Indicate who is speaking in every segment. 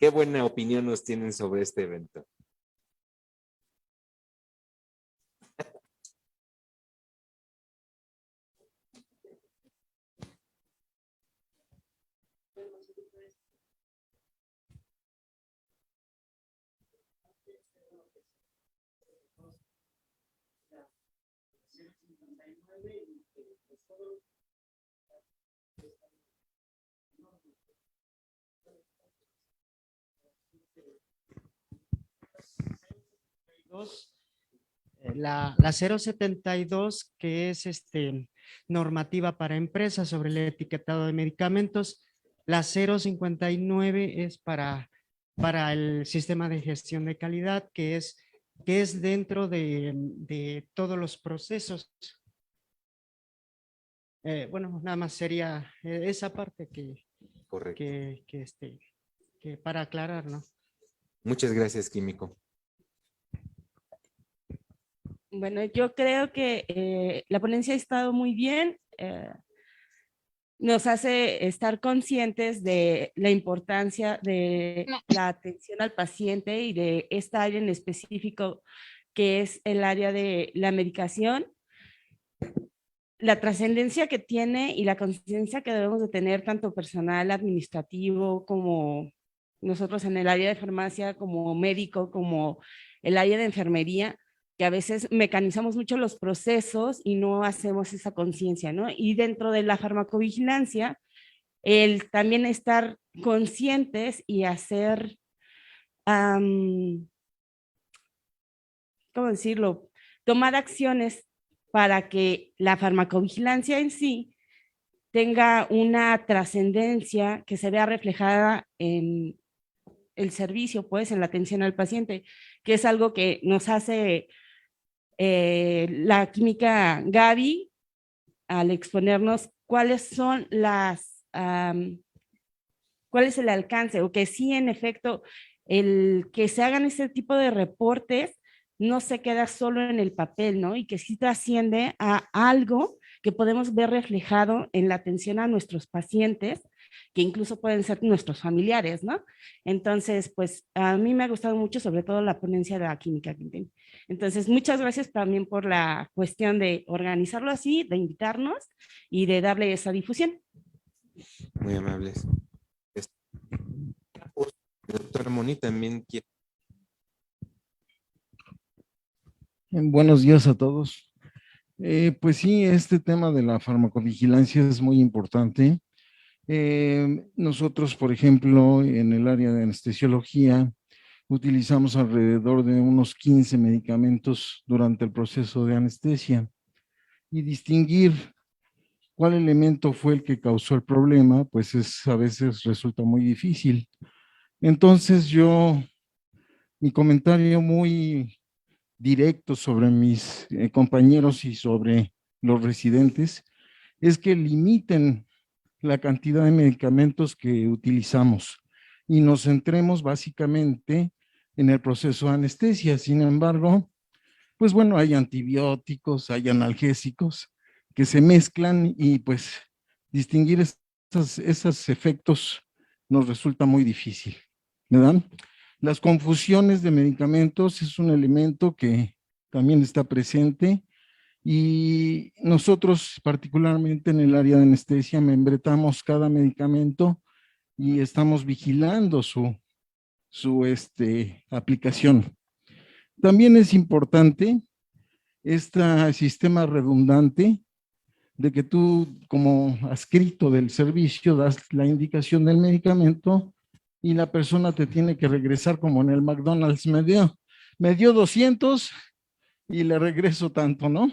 Speaker 1: ¿Qué buena opinión nos tienen sobre este evento?
Speaker 2: La 072, que es normativa para empresas sobre el etiquetado de medicamentos. La 059 es para el sistema de gestión de calidad, que es dentro de todos los procesos. Bueno, nada más sería esa parte
Speaker 1: Correcto.
Speaker 2: que para aclarar, ¿no?
Speaker 1: Muchas gracias, químico.
Speaker 3: Bueno, yo creo que la ponencia ha estado muy bien. Nos hace estar conscientes de la importancia de la atención al paciente y de esta área en específico que es el área de la medicación, la trascendencia que tiene y la conciencia que debemos de tener tanto personal administrativo como nosotros en el área de farmacia, como médico, como el área de enfermería, que a veces mecanizamos mucho los procesos y no hacemos esa conciencia, ¿no? Y dentro de la farmacovigilancia, el también estar conscientes y hacer, ¿cómo decirlo? Tomar acciones para que la farmacovigilancia en sí tenga una trascendencia que se vea reflejada en el servicio, pues, en la atención al paciente, que es algo que nos hace la química Gaby al exponernos cuáles son cuál es el alcance, o que sí, en efecto, el que se hagan este tipo de reportes no se queda solo en el papel, ¿no? Y que sí trasciende a algo que podemos ver reflejado en la atención a nuestros pacientes, que incluso pueden ser nuestros familiares, ¿no? Entonces, pues a mí me ha gustado mucho, sobre todo la ponencia de la química. Entonces, muchas gracias también por la cuestión de organizarlo así, de invitarnos y de darle esa difusión.
Speaker 1: Muy amables. El doctor Moni también quiere.
Speaker 4: Buenos días a todos. Pues sí, este tema de la farmacovigilancia es muy importante. Nosotros, por ejemplo, en el área de anestesiología, utilizamos alrededor de unos 15 medicamentos durante el proceso de anestesia. Y distinguir cuál elemento fue el que causó el problema, pues a veces resulta muy difícil. Entonces mi comentario muy directo sobre mis compañeros y sobre los residentes es que limiten la cantidad de medicamentos que utilizamos y nos centremos básicamente en el proceso de anestesia. Sin embargo, pues bueno, hay antibióticos, hay analgésicos que se mezclan y pues distinguir esos efectos nos resulta muy difícil, ¿verdad? Las confusiones de medicamentos es un elemento que también está presente y nosotros particularmente en el área de anestesia membretamos cada medicamento y estamos vigilando su aplicación. También es importante este sistema redundante de que tú como adscrito del servicio das la indicación del medicamento y la persona te tiene que regresar como en el McDonald's, me dio 200 y le regreso tanto, ¿no?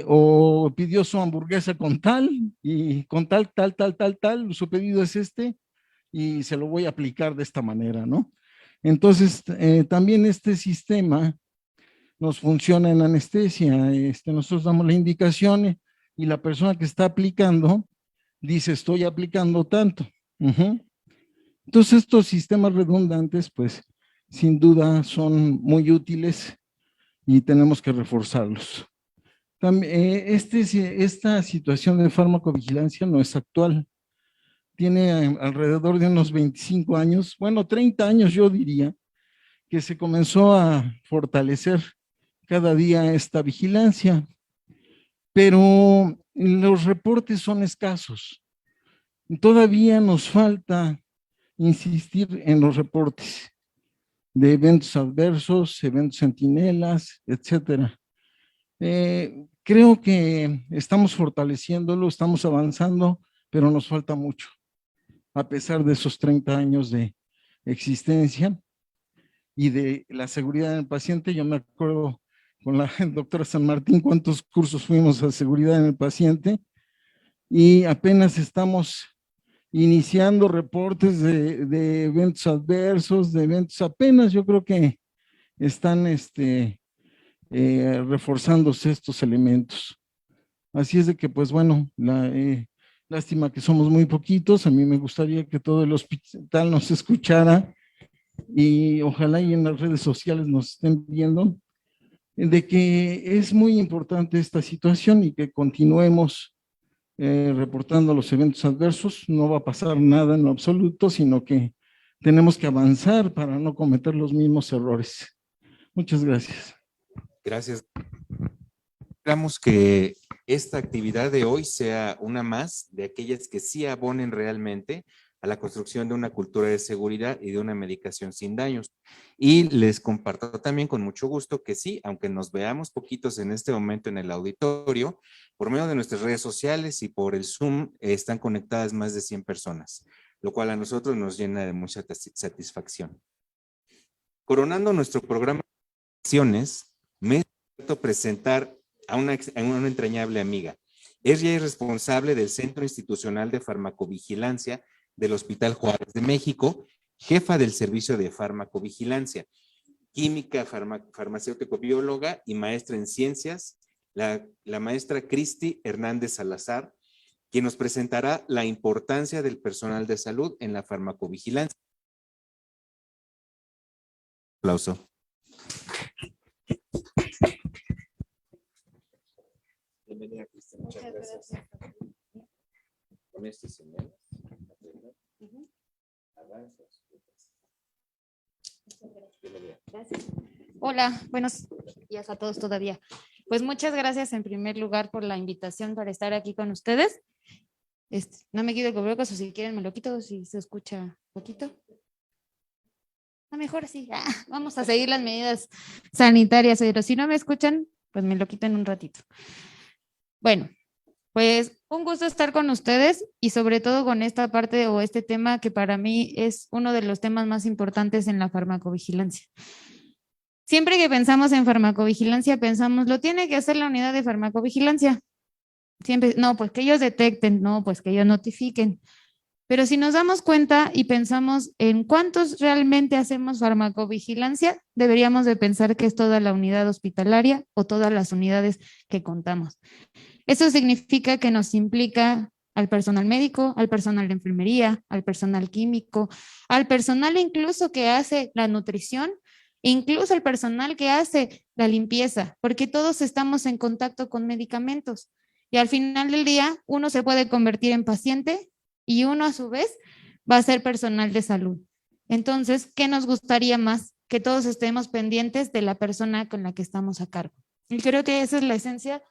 Speaker 4: O pidió su hamburguesa con tal y con tal, su pedido es y se lo voy a aplicar de esta manera, ¿no? Entonces, también este sistema nos funciona en anestesia. Nosotros damos la indicación y la persona que está aplicando dice, estoy aplicando tanto. Entonces, estos sistemas redundantes, pues, sin duda son muy útiles y tenemos que reforzarlos. También, esta situación de farmacovigilancia no es actual. tiene alrededor de unos 25 años, bueno, 30 años yo diría, que se comenzó a fortalecer cada día esta vigilancia, pero los reportes son escasos. Todavía nos falta insistir en los reportes de eventos adversos, eventos centinelas, etcétera. Creo que estamos fortaleciéndolo, estamos avanzando, pero nos falta mucho, a pesar de esos 30 años de existencia y de la seguridad del paciente. Yo me acuerdo con la doctora San Martín cuántos cursos fuimos a seguridad en el paciente y apenas estamos iniciando reportes de eventos adversos, de eventos apenas, yo creo que están reforzándose estos elementos. Así es de que, pues bueno, lástima que somos muy poquitos. A mí me gustaría que todo el hospital nos escuchara y ojalá y en las redes sociales nos estén viendo, de que es muy importante esta situación y que continuemos reportando los eventos adversos. No va a pasar nada en lo absoluto, sino que tenemos que avanzar para no cometer los mismos errores. Muchas gracias.
Speaker 1: Gracias. Esperamos que esta actividad de hoy sea una más de aquellas que sí abonen realmente a la construcción de una cultura de seguridad y de una medicación sin daños. Y les comparto también con mucho gusto que sí, aunque nos veamos poquitos en este momento en el auditorio, por medio de nuestras redes sociales y por el Zoom están conectadas más de 100 personas, lo cual a nosotros nos llena de mucha satisfacción. Coronando nuestro programa de acciones, me gusta presentar a una entrañable amiga. Ella es responsable del Centro Institucional de Farmacovigilancia del Hospital Juárez de México, jefa del Servicio de Farmacovigilancia, química, farmacéutico-bióloga y maestra en ciencias, la maestra Cristi Hernández Salazar, quien nos presentará la importancia del personal de salud en la farmacovigilancia. Un aplauso. Bienvenida, Cristi. Muchas gracias. Con este señal.
Speaker 5: Gracias. Hola, buenos días a todos todavía. Pues muchas gracias en primer lugar por la invitación para estar aquí con ustedes. No me quito el cubrebocas o si quieren me lo quito, si se escucha poquito. A mejor sí. Vamos a seguir las medidas sanitarias, pero si no me escuchan, pues me lo quito en un ratito. Bueno, pues un gusto estar con ustedes y sobre todo con esta parte o este tema que para mí es uno de los temas más importantes en la farmacovigilancia. Siempre que pensamos en farmacovigilancia, pensamos, lo tiene que hacer la unidad de farmacovigilancia. Siempre, no, pues que ellos detecten, no, pues que ellos notifiquen. Pero si nos damos cuenta y pensamos en cuántos realmente hacemos farmacovigilancia, deberíamos de pensar que es toda la unidad hospitalaria o todas las unidades que contamos. Eso significa que nos implica al personal médico, al personal de enfermería, al personal químico, al personal incluso que hace la nutrición, incluso al personal que hace la limpieza, porque todos estamos en contacto con medicamentos. Y al final del día, uno se puede convertir en paciente y uno a su vez va a ser personal de salud. Entonces, ¿qué nos gustaría más? Que todos estemos pendientes de la persona con la que estamos a cargo. Y creo que esa es la esencia.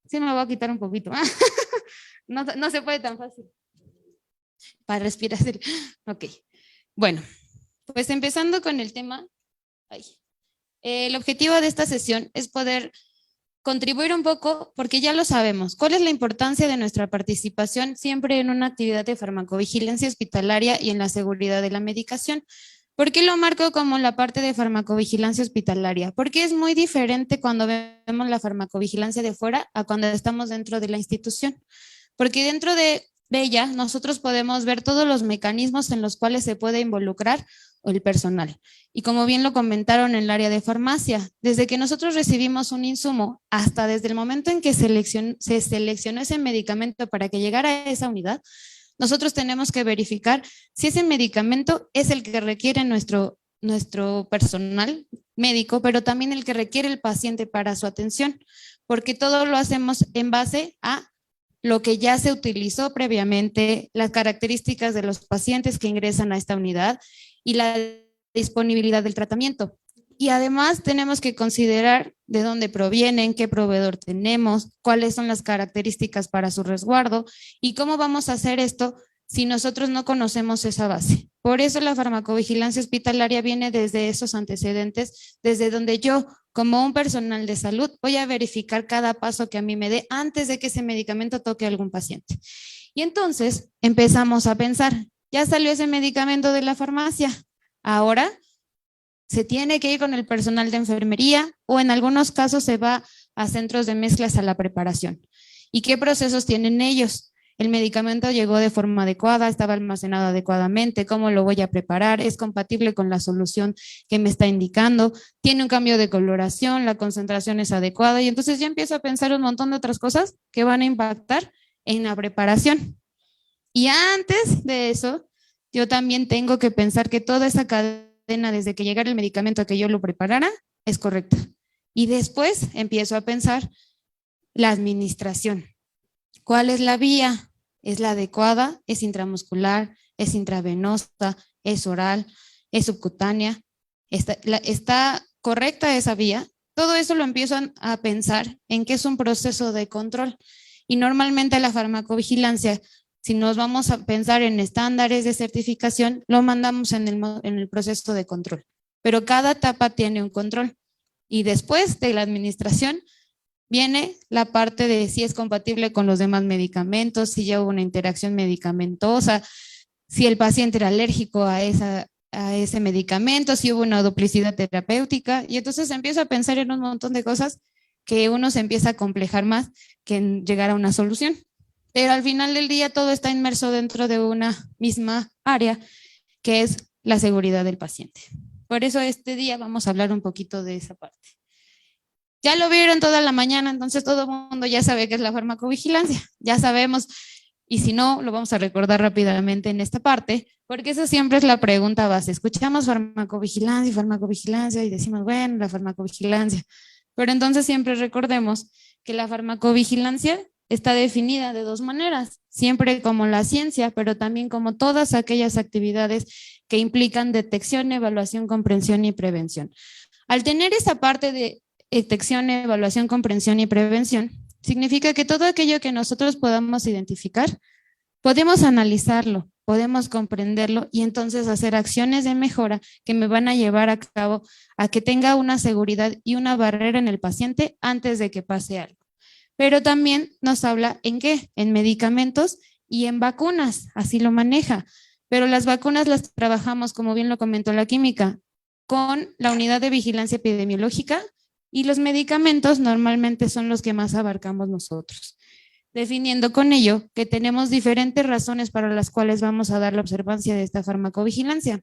Speaker 5: Sí, me lo voy a quitar un poquito. No se puede tan fácil. Para respirar. Ok. Bueno, pues empezando con el tema. El objetivo de esta sesión es poder contribuir un poco, porque ya lo sabemos, cuál es la importancia de nuestra participación siempre en una actividad de farmacovigilancia hospitalaria y en la seguridad de la medicación. ¿Por qué lo marco como la parte de farmacovigilancia hospitalaria? Porque es muy diferente cuando vemos la farmacovigilancia de fuera a cuando estamos dentro de la institución. Porque dentro de ella nosotros podemos ver todos los mecanismos en los cuales se puede involucrar el personal. Y como bien lo comentaron en el área de farmacia, desde que nosotros recibimos un insumo hasta desde el momento en que se seleccionó ese medicamento para que llegara a esa unidad, nosotros tenemos que verificar si ese medicamento es el que requiere nuestro personal médico, pero también el que requiere el paciente para su atención, porque todo lo hacemos en base a lo que ya se utilizó previamente, las características de los pacientes que ingresan a esta unidad y la disponibilidad del tratamiento. Y además tenemos que considerar de dónde provienen, qué proveedor tenemos, cuáles son las características para su resguardo y cómo vamos a hacer esto si nosotros no conocemos esa base. Por eso la farmacovigilancia hospitalaria viene desde esos antecedentes, desde donde yo, como un personal de salud, voy a verificar cada paso que a mí me dé antes de que ese medicamento toque a algún paciente. Y entonces empezamos a pensar, ya salió ese medicamento de la farmacia, ahora se tiene que ir con el personal de enfermería o en algunos casos se va a centros de mezclas a la preparación. ¿Y qué procesos tienen ellos? El medicamento llegó de forma adecuada, estaba almacenado adecuadamente, ¿cómo lo voy a preparar? ¿Es compatible con la solución que me está indicando? ¿Tiene un cambio de coloración? ¿La concentración es adecuada? Y entonces ya empiezo a pensar un montón de otras cosas que van a impactar en la preparación. Y antes de eso, yo también tengo que pensar que toda esa cadena, desde que llegara el medicamento a que yo lo preparara, es correcta. Y después empiezo a pensar la administración. ¿Cuál es la vía? ¿Es la adecuada? ¿Es intramuscular? ¿Es intravenosa? ¿Es oral? ¿Es subcutánea? ¿Está correcta esa vía? Todo eso lo empiezo a pensar en que es un proceso de control. Y normalmente la farmacovigilancia, si nos vamos a pensar en estándares de certificación, lo mandamos en el proceso de control. Pero cada etapa tiene un control. Y después de la administración, viene la parte de si es compatible con los demás medicamentos, si ya hubo una interacción medicamentosa, si el paciente era alérgico a ese medicamento, si hubo una duplicidad terapéutica. Y entonces empiezo a pensar en un montón de cosas que uno se empieza a complejar más que en llegar a una solución. Pero al final del día todo está inmerso dentro de una misma área, que es la seguridad del paciente. Por eso este día vamos a hablar un poquito de esa parte. Ya lo vieron toda la mañana, entonces todo el mundo ya sabe qué es la farmacovigilancia, ya sabemos, y si no, lo vamos a recordar rápidamente en esta parte, porque esa siempre es la pregunta base. Escuchamos farmacovigilancia y decimos, bueno, la farmacovigilancia, pero entonces siempre recordemos que la farmacovigilancia está definida de dos maneras, siempre como la ciencia, pero también como todas aquellas actividades que implican detección, evaluación, comprensión y prevención. Al tener esa parte de detección, evaluación, comprensión y prevención, significa que todo aquello que nosotros podamos identificar, podemos analizarlo, podemos comprenderlo y entonces hacer acciones de mejora que me van a llevar a cabo a que tenga una seguridad y una barrera en el paciente antes de que pase algo. Pero también nos habla en qué, en medicamentos y en vacunas, así lo maneja. Pero las vacunas las trabajamos, como bien lo comentó la química, con la unidad de vigilancia epidemiológica. Y los medicamentos normalmente son los que más abarcamos nosotros, definiendo con ello que tenemos diferentes razones para las cuales vamos a dar la observancia de esta farmacovigilancia.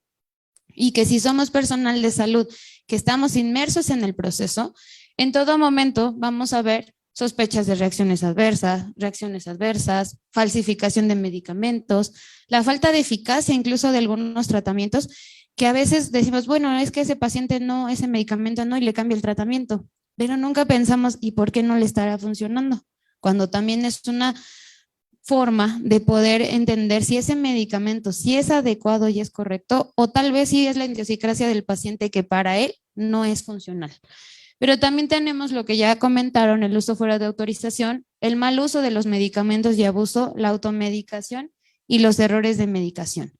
Speaker 5: Y que si somos personal de salud que estamos inmersos en el proceso, en todo momento vamos a ver sospechas de reacciones adversas, falsificación de medicamentos, la falta de eficacia incluso de algunos tratamientos, que a veces decimos, bueno, es que ese paciente no, ese medicamento no, y le cambia el tratamiento, pero nunca pensamos, ¿y por qué no le estará funcionando? Cuando también es una forma de poder entender si ese medicamento, si es adecuado y es correcto, o tal vez si es la idiosincrasia del paciente que para él no es funcional. Pero también tenemos lo que ya comentaron, el uso fuera de autorización, el mal uso de los medicamentos y abuso, la automedicación y los errores de medicación.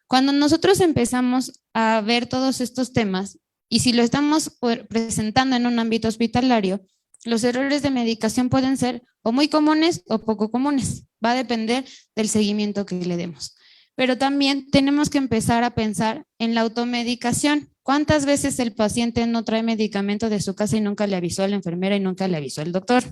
Speaker 5: Cuando nosotros empezamos a ver todos estos temas, y si lo estamos presentando en un ámbito hospitalario, los errores de medicación pueden ser o muy comunes o poco comunes. Va a depender del seguimiento que le demos. Pero también tenemos que empezar a pensar en la automedicación. ¿Cuántas veces el paciente no trae medicamento de su casa y nunca le avisó a la enfermera y nunca le avisó al doctor?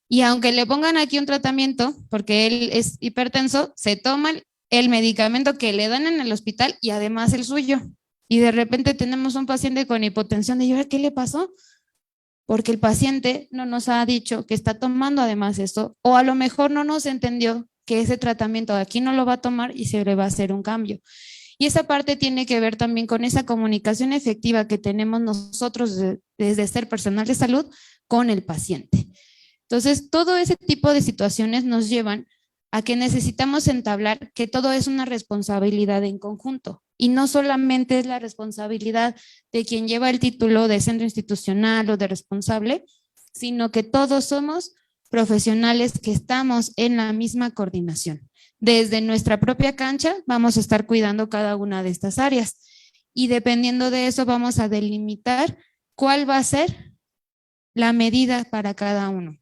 Speaker 5: Y aunque le pongan aquí un tratamiento, porque él es hipertenso, se toma el medicamento que le dan en el hospital y además el suyo. Y de repente tenemos un paciente con hipotensión y yo, ¿qué le pasó? Porque el paciente no nos ha dicho que está tomando además esto, o a lo mejor no nos entendió que ese tratamiento aquí no lo va a tomar y se le va a hacer un cambio. Y esa parte tiene que ver también con esa comunicación efectiva que tenemos nosotros desde ser personal de salud con el paciente. Entonces, todo ese tipo de situaciones nos llevan a que necesitamos entablar que todo es una responsabilidad en conjunto y no solamente es la responsabilidad de quien lleva el título de centro institucional o de responsable, sino que todos somos profesionales que estamos en la misma coordinación. Desde nuestra propia cancha vamos a estar cuidando cada una de estas áreas y dependiendo de eso vamos a delimitar cuál va a ser la medida para cada uno.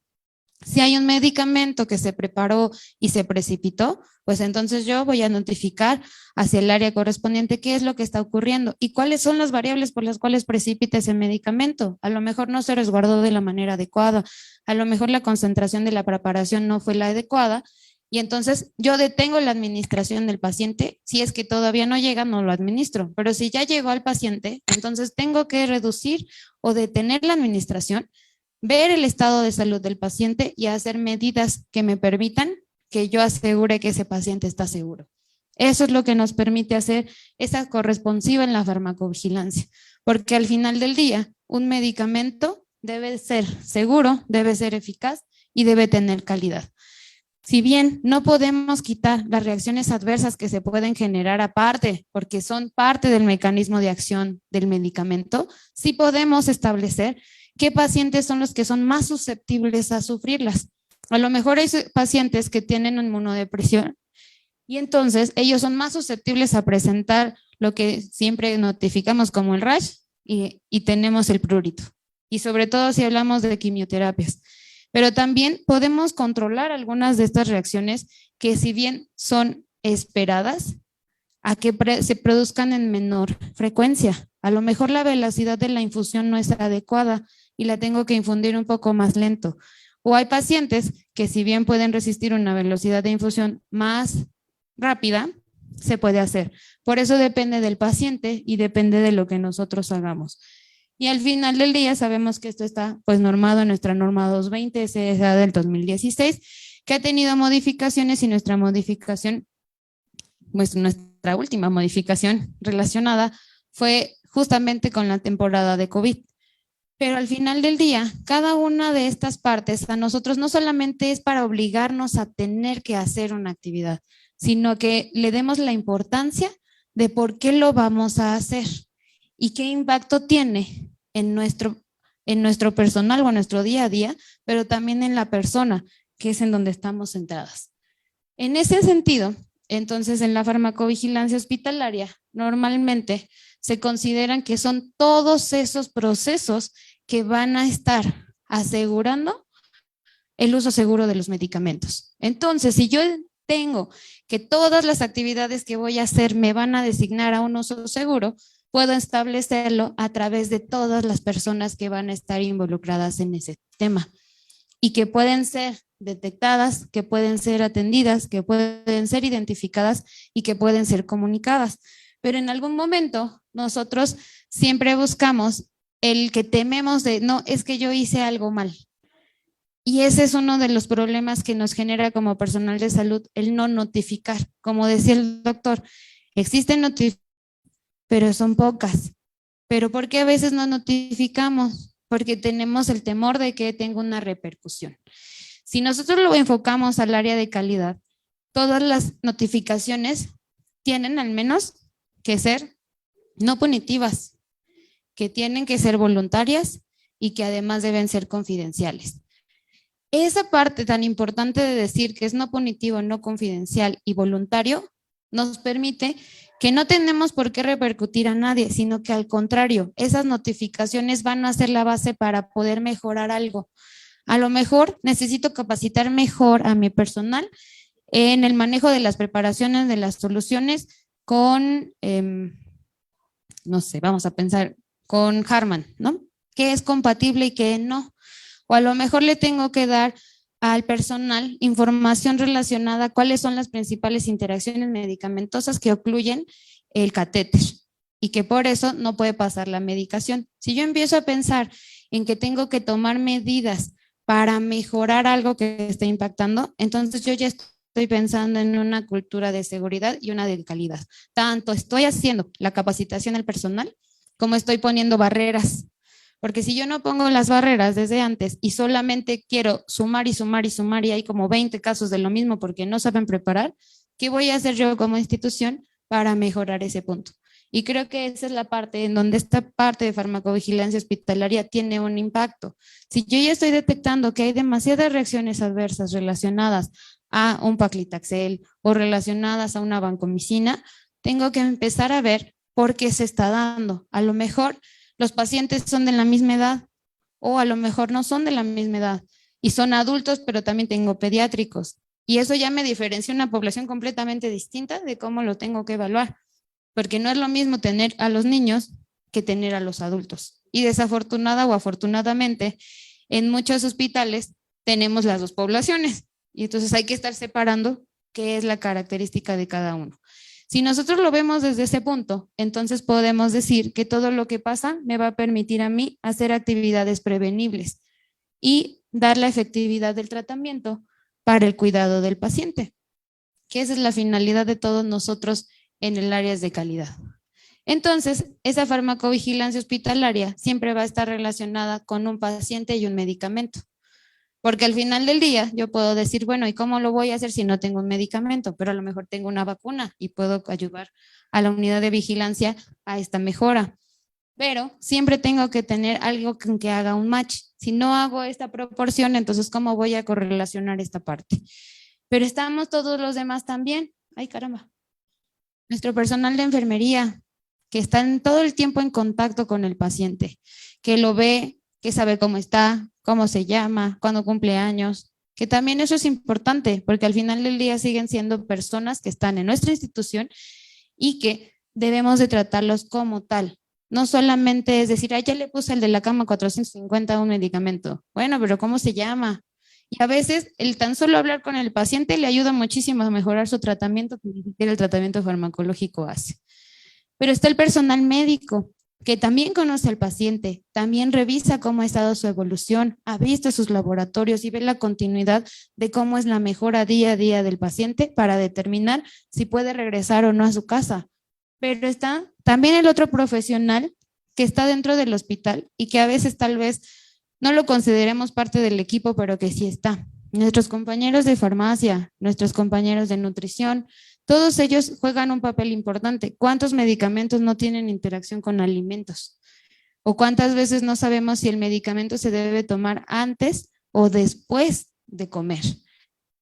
Speaker 5: Si hay un medicamento que se preparó y se precipitó, pues entonces yo voy a notificar hacia el área correspondiente qué es lo que está ocurriendo y cuáles son las variables por las cuales precipita ese medicamento. A lo mejor no se resguardó de la manera adecuada, a lo mejor la concentración de la preparación no fue la adecuada y entonces yo detengo la administración del paciente. Si es que todavía no llega, no lo administro, pero si ya llegó al paciente, entonces tengo que reducir o detener la administración, ver el estado de salud del paciente y hacer medidas que me permitan que yo asegure que ese paciente está seguro. Eso es lo que nos permite hacer esa corresponsiva en la farmacovigilancia, porque al final del día, un medicamento debe ser seguro, debe ser eficaz y debe tener calidad. Si bien no podemos quitar las reacciones adversas que se pueden generar aparte, porque son parte del mecanismo de acción del medicamento, sí podemos establecer qué pacientes son los que son más susceptibles a sufrirlas. A lo mejor hay pacientes que tienen inmunodepresión y entonces ellos son más susceptibles a presentar lo que siempre notificamos como el rash y tenemos el prurito. Y sobre todo si hablamos de quimioterapias. Pero también podemos controlar algunas de estas reacciones que si bien son esperadas, a que se produzcan en menor frecuencia. A lo mejor la velocidad de la infusión no es adecuada y la tengo que infundir un poco más lento. O hay pacientes que si bien pueden resistir una velocidad de infusión más rápida, se puede hacer. Por eso depende del paciente y depende de lo que nosotros hagamos. Y al final del día sabemos que esto está pues normado en nuestra norma 220 CSA del 2016, que ha tenido modificaciones y nuestra modificación, pues nuestra última modificación relacionada fue justamente con la temporada de COVID. Pero al final del día, cada una de estas partes a nosotros no solamente es para obligarnos a tener que hacer una actividad, sino que le demos la importancia de por qué lo vamos a hacer y qué impacto tiene en nuestro personal o en nuestro día a día, pero también en la persona, que es en donde estamos centradas. En ese sentido, entonces en la farmacovigilancia hospitalaria, normalmente se consideran que son todos esos procesos que van a estar asegurando el uso seguro de los medicamentos. Entonces, si yo tengo que todas las actividades que voy a hacer me van a designar a un uso seguro, puedo establecerlo a través de todas las personas que van a estar involucradas en ese tema y que pueden ser detectadas, que pueden ser atendidas, que pueden ser identificadas y que pueden ser comunicadas. Pero en algún momento nosotros siempre buscamos el que tememos de, no, es que yo hice algo mal. Y ese es uno de los problemas que nos genera como personal de salud, el no notificar. Como decía el doctor, existen notificaciones, pero son pocas. ¿Pero por qué a veces no notificamos? Porque tenemos el temor de que tenga una repercusión. Si nosotros lo enfocamos al área de calidad, todas las notificaciones tienen al menos que ser no punitivas, que tienen que ser voluntarias y que además deben ser confidenciales. Esa parte tan importante de decir que es no punitivo, no confidencial y voluntario nos permite que no tenemos por qué repercutir a nadie, sino que al contrario, esas notificaciones van a ser la base para poder mejorar algo. A lo mejor necesito capacitar mejor a mi personal en el manejo de las preparaciones de las soluciones con, no sé, vamos a pensar con Harman, ¿no? ¿Qué es compatible y qué no? O a lo mejor le tengo que dar al personal información relacionada a cuáles son las principales interacciones medicamentosas que ocluyen el catéter y que por eso no puede pasar la medicación. Si yo empiezo a pensar en que tengo que tomar medidas para mejorar algo que está impactando, entonces yo ya estoy pensando en una cultura de seguridad y una de calidad. Tanto estoy haciendo la capacitación al personal como estoy poniendo barreras Porque si yo no pongo las barreras desde antes y solamente quiero sumar y sumar y sumar y hay como 20 casos de lo mismo porque no saben preparar, ¿qué voy a hacer yo como institución para mejorar ese punto? Y creo que esa es la parte en donde esta parte de farmacovigilancia hospitalaria tiene un impacto. Si yo ya estoy detectando que hay demasiadas reacciones adversas relacionadas a un paclitaxel o relacionadas a una vancomicina, tengo que empezar a ver por qué se está dando. A lo mejor los pacientes son de la misma edad o a lo mejor no son de la misma edad y son adultos, pero también tengo pediátricos. Y eso ya me diferencia una población completamente distinta de cómo lo tengo que evaluar, porque no es lo mismo tener a los niños que tener a los adultos. Y desafortunada o afortunadamente, en muchos hospitales tenemos las dos poblaciones y entonces hay que estar separando qué es la característica de cada uno. Si nosotros lo vemos desde ese punto, entonces podemos decir que todo lo que pasa me va a permitir a mí hacer actividades prevenibles y dar la efectividad del tratamiento para el cuidado del paciente, que esa es la finalidad de todos nosotros en el área de calidad. Entonces, esa farmacovigilancia hospitalaria siempre va a estar relacionada con un paciente y un medicamento. Porque al final del día yo puedo decir, bueno, ¿y cómo lo voy a hacer si no tengo un medicamento? Pero a lo mejor tengo una vacuna y puedo ayudar a la unidad de vigilancia a esta mejora. Pero siempre tengo que tener algo con que haga un match. Si no hago esta proporción, entonces ¿cómo voy a correlacionar esta parte? Pero estamos todos los demás también. Ay, caramba. Nuestro personal de enfermería, que están todo el tiempo en contacto con el paciente, que lo ve, que sabe cómo está, cómo se llama, cuándo cumple años, que también eso es importante, porque al final del día siguen siendo personas que están en nuestra institución y que debemos de tratarlos como tal. No solamente es decir, ya le puse el de la cama 450 un medicamento. Bueno, pero ¿cómo se llama? Y a veces el tan solo hablar con el paciente le ayuda muchísimo a mejorar su tratamiento, que ni siquiera el tratamiento farmacológico hace. Pero está el personal médico, que también conoce al paciente, también revisa cómo ha estado su evolución, ha visto sus laboratorios y ve la continuidad de cómo es la mejora día a día del paciente para determinar si puede regresar o no a su casa. Pero está también el otro profesional que está dentro del hospital y que a veces tal vez no lo consideremos parte del equipo, pero que sí está. Nuestros compañeros de farmacia, nuestros compañeros de nutrición, todos ellos juegan un papel importante. ¿Cuántos medicamentos no tienen interacción con alimentos? ¿O cuántas veces no sabemos si el medicamento se debe tomar antes o después de comer?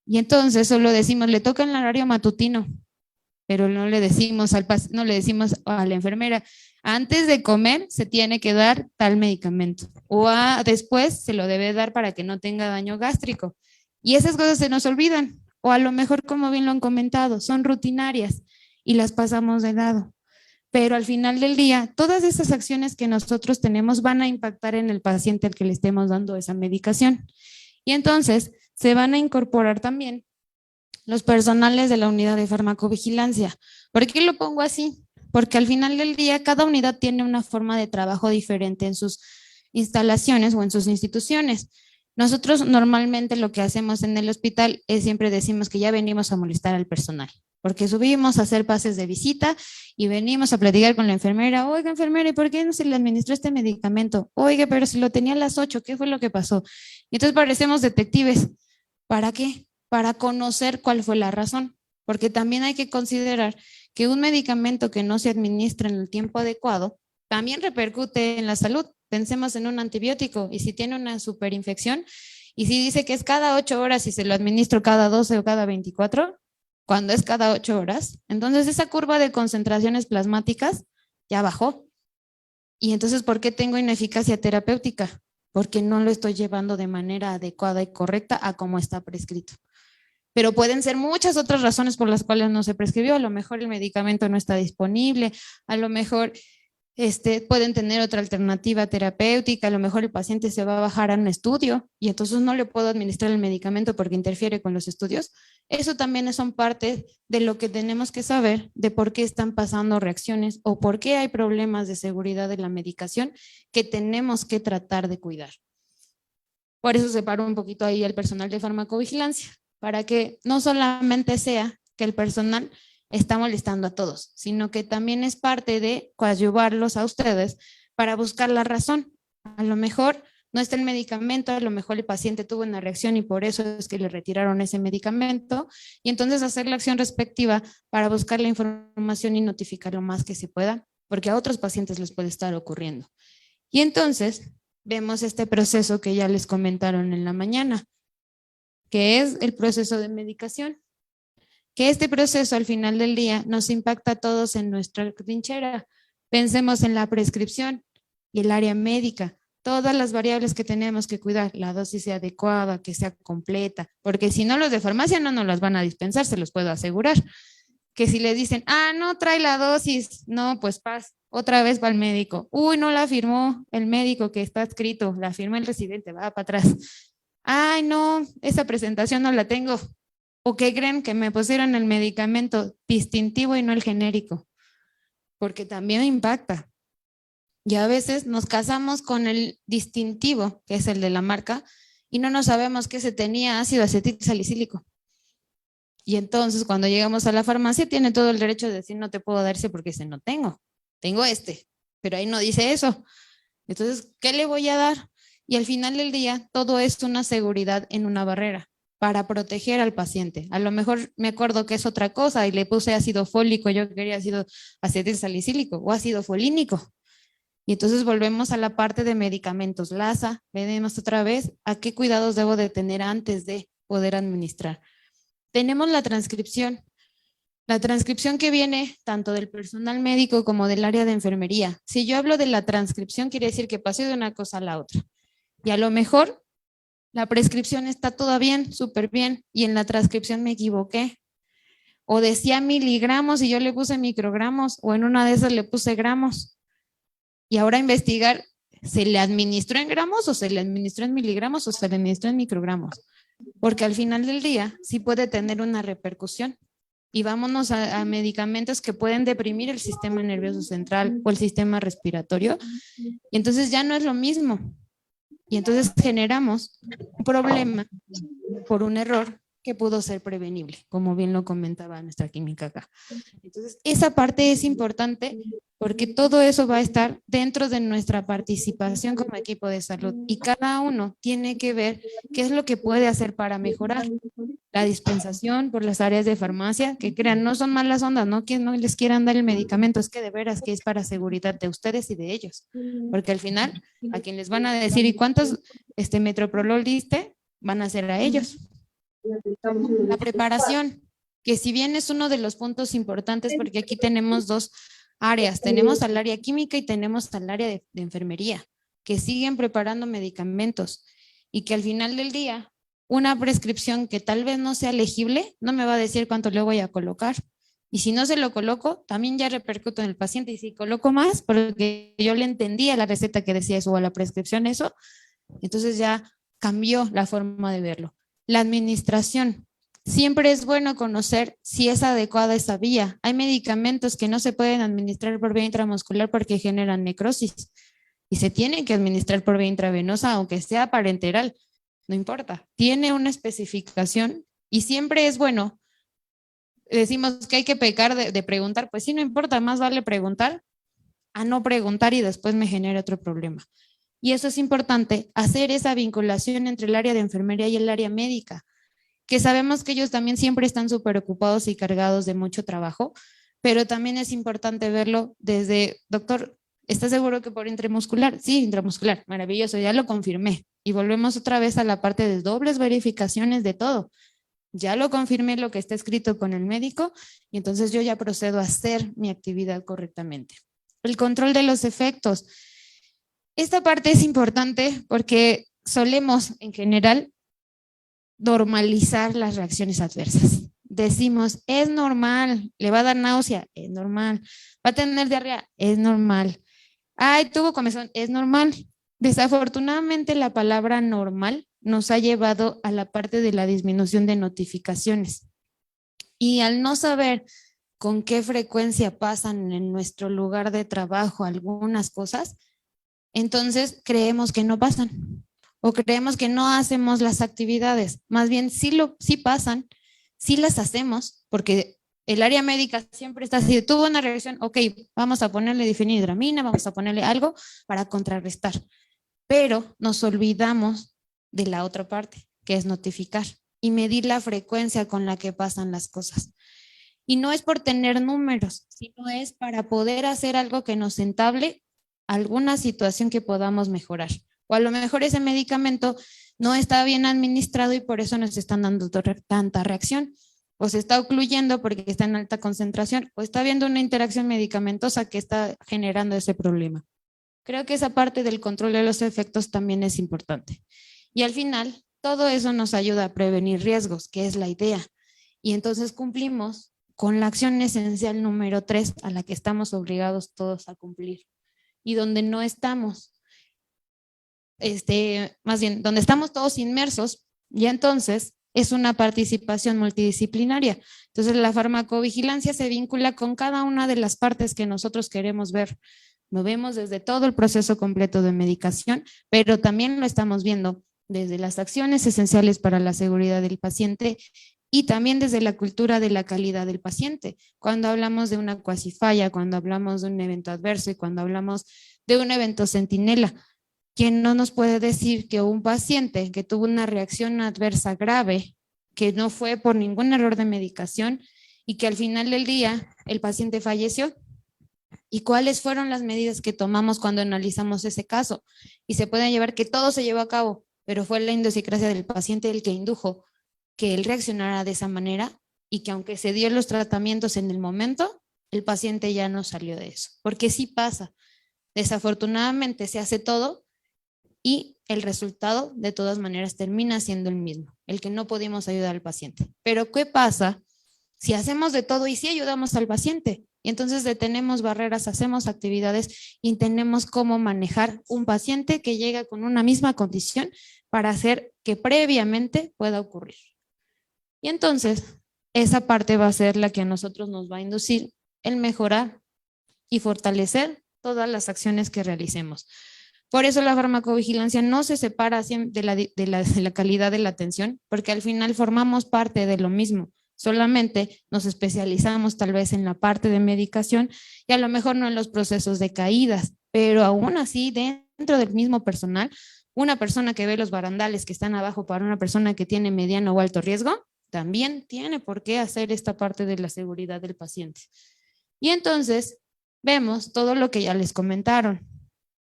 Speaker 5: Y entonces solo decimos, le toca en el horario matutino, pero no le decimos a la enfermera, antes de comer se tiene que dar tal medicamento o después se lo debe dar para que no tenga daño gástrico. Y esas cosas se nos olvidan. O a lo mejor, como bien lo han comentado, son rutinarias y las pasamos de lado. Pero al final del día, todas esas acciones que nosotros tenemos van a impactar en el paciente al que le estemos dando esa medicación. Y entonces se van a incorporar también los personales de la unidad de farmacovigilancia. ¿Por qué lo pongo así? Porque al final del día, cada unidad tiene una forma de trabajo diferente en sus instalaciones o en sus instituciones. Nosotros normalmente lo que hacemos en el hospital es siempre decimos que ya venimos a molestar al personal, porque subimos a hacer pases de visita y venimos a platicar con la enfermera. Oiga, enfermera, ¿y por qué no se le administró este medicamento? Oiga, pero si lo tenía a las 8, ¿qué fue lo que pasó? Y entonces parecemos detectives. ¿Para qué? Para conocer cuál fue la razón, porque también hay que considerar que un medicamento que no se administra en el tiempo adecuado también repercute en la salud. Pensemos en un antibiótico y si tiene una superinfección y si dice que es cada 8 horas y se lo administro cada 12 o cada 24, cuando es cada 8 horas, entonces esa curva de concentraciones plasmáticas ya bajó. Y entonces, ¿por qué tengo ineficacia terapéutica? Porque no lo estoy llevando de manera adecuada y correcta a como está prescrito. Pero pueden ser muchas otras razones por las cuales no se prescribió. A lo mejor el medicamento no está disponible, a lo mejor pueden tener otra alternativa terapéutica, a lo mejor el paciente se va a bajar a un estudio y entonces no le puedo administrar el medicamento porque interfiere con los estudios. Eso también son parte de lo que tenemos que saber de por qué están pasando reacciones o por qué hay problemas de seguridad de la medicación que tenemos que tratar de cuidar. Por eso separo un poquito ahí el personal de farmacovigilancia, para que no solamente sea que el personal está molestando a todos, sino que también es parte de coadyuvarlos a ustedes para buscar la razón. A lo mejor no está el medicamento, a lo mejor el paciente tuvo una reacción y por eso es que le retiraron ese medicamento, y entonces hacer la acción respectiva para buscar la información y notificar lo más que se pueda, porque a otros pacientes les puede estar ocurriendo. Y entonces vemos este proceso que ya les comentaron en la mañana, que es el proceso de medicación. Que este proceso al final del día nos impacta a todos en nuestra trinchera. Pensemos en la prescripción y el área médica, todas las variables que tenemos que cuidar, la dosis sea adecuada, que sea completa, porque si no, los de farmacia no nos las van a dispensar, se los puedo asegurar. Que si le dicen, no trae la dosis, no, pues paz, otra vez va al médico. Uy, no la firmó el médico que está escrito, la firmó el residente, va para atrás. Ay, no, esa presentación no la tengo. ¿O qué creen? Que me pusieron el medicamento distintivo y no el genérico, porque también impacta. Y a veces nos casamos con el distintivo, que es el de la marca, y no nos sabemos que ese tenía ácido acetil salicílico. Y entonces cuando llegamos a la farmacia tiene todo el derecho de decir no te puedo dar ese porque ese no tengo este, pero ahí no dice eso. Entonces, ¿qué le voy a dar? Y al final del día todo es una seguridad en una barrera para proteger al paciente. A lo mejor me acuerdo que es otra cosa y le puse ácido fólico, yo quería ácido acetil salicílico o ácido folínico. Y entonces volvemos a la parte de medicamentos LASA, venimos otra vez a qué cuidados debo de tener antes de poder administrar. Tenemos la transcripción que viene tanto del personal médico como del área de enfermería. Si yo hablo de la transcripción, quiere decir que pasé de una cosa a la otra. Y a lo mejor la prescripción está todo bien, súper bien, y en la transcripción me equivoqué. O decía miligramos y yo le puse microgramos, o en una de esas le puse gramos. Y ahora investigar, ¿se le administró en gramos o se le administró en miligramos o se le administró en microgramos? Porque al final del día sí puede tener una repercusión. Y vámonos a medicamentos que pueden deprimir el sistema nervioso central o el sistema respiratorio. Y entonces ya no es lo mismo. Y entonces generamos un problema por un error que pudo ser prevenible, como bien lo comentaba nuestra química acá. Entonces, esa parte es importante porque todo eso va a estar dentro de nuestra participación como equipo de salud y cada uno tiene que ver qué es lo que puede hacer para mejorar la dispensación por las áreas de farmacia, que crean, no son malas ondas, no que no les quieran dar el medicamento, es que de veras que es para seguridad de ustedes y de ellos, porque al final a quien les van a decir, ¿y cuántos metoprolol diste? Van a ser a ellos. La preparación, que si bien es uno de los puntos importantes, porque aquí tenemos dos áreas, tenemos al área química y tenemos al área de enfermería, que siguen preparando medicamentos y que al final del día, una prescripción que tal vez no sea legible, no me va a decir cuánto le voy a colocar. Y si no se lo coloco, también ya repercuto en el paciente. Y si coloco más, porque yo le entendía la receta que decía eso o a la prescripción eso, entonces ya cambió la forma de verlo. La administración. Siempre es bueno conocer si es adecuada esa vía. Hay medicamentos que no se pueden administrar por vía intramuscular porque generan necrosis y se tienen que administrar por vía intravenosa, aunque sea parenteral, no importa. Tiene una especificación y siempre es bueno. Decimos que hay que pecar de preguntar, pues sí, no importa, más vale preguntar a no preguntar y después me genera otro problema. Y eso es importante, hacer esa vinculación entre el área de enfermería y el área médica, que sabemos que ellos también siempre están súper ocupados y cargados de mucho trabajo, pero también es importante verlo desde, doctor, ¿está seguro que por intramuscular? Sí, intramuscular, maravilloso, ya lo confirmé. Y volvemos otra vez a la parte de dobles verificaciones de todo. Ya lo confirmé lo que está escrito con el médico y entonces yo ya procedo a hacer mi actividad correctamente. El control de los efectos. Esta parte es importante porque solemos en general normalizar las reacciones adversas. Decimos, es normal, le va a dar náusea, es normal, va a tener diarrea, es normal. Ay, tuvo comezón, es normal. Desafortunadamente la palabra normal nos ha llevado a la parte de la disminución de notificaciones. Y al no saber con qué frecuencia pasan en nuestro lugar de trabajo algunas cosas, entonces creemos que no pasan o creemos que no hacemos las actividades. Más bien sí pasan, sí las hacemos, porque el área médica siempre está así, tuvo una reacción, ok, vamos a ponerle difenhidramina, vamos a ponerle algo para contrarrestar. pero nos olvidamos de la otra parte, que es notificar y medir la frecuencia con la que pasan las cosas. Y no es por tener números, sino es para poder hacer algo que nos entable alguna situación que podamos mejorar. O a lo mejor ese medicamento no está bien administrado y por eso nos están dando tanta reacción. O se está ocluyendo porque está en alta concentración, o está habiendo una interacción medicamentosa que está generando ese problema. Creo que esa parte del control de los efectos también es importante. Y al final, todo eso nos ayuda a prevenir riesgos, que es la idea. Y entonces cumplimos con la acción esencial número 3 a la que estamos obligados todos a cumplir. Y donde no estamos, más bien, donde estamos todos inmersos, y entonces es una participación multidisciplinaria. Entonces la farmacovigilancia se vincula con cada una de las partes que nosotros queremos ver. Lo vemos desde todo el proceso completo de medicación, pero también lo estamos viendo desde las acciones esenciales para la seguridad del paciente y también desde la cultura de la calidad del paciente. Cuando hablamos de una cuasifalla, cuando hablamos de un evento adverso y cuando hablamos de un evento centinela, ¿quién no nos puede decir que un paciente que tuvo una reacción adversa grave, que no fue por ningún error de medicación y que al final del día el paciente falleció? ¿Y cuáles fueron las medidas que tomamos cuando analizamos ese caso? Y se puede llevar que todo se llevó a cabo, pero fue la idiosincrasia del paciente el que indujo que él reaccionara de esa manera y que aunque se dio los tratamientos en el momento, el paciente ya no salió de eso. Porque sí pasa. Desafortunadamente se hace todo y el resultado de todas maneras termina siendo el mismo, el que no pudimos ayudar al paciente. Pero ¿qué pasa si hacemos de todo y sí ayudamos al paciente? Y entonces detenemos barreras, hacemos actividades y tenemos cómo manejar un paciente que llega con una misma condición para hacer que previamente pueda ocurrir. Y entonces esa parte va a ser la que a nosotros nos va a inducir el mejorar y fortalecer todas las acciones que realicemos. Por eso la farmacovigilancia no se separa de la calidad de la atención, porque al final formamos parte de lo mismo. Solamente nos especializamos tal vez en la parte de medicación y a lo mejor no en los procesos de caídas, pero aún así dentro del mismo personal, una persona que ve los barandales que están abajo para una persona que tiene mediano o alto riesgo, también tiene por qué hacer esta parte de la seguridad del paciente. Y entonces vemos todo lo que ya les comentaron.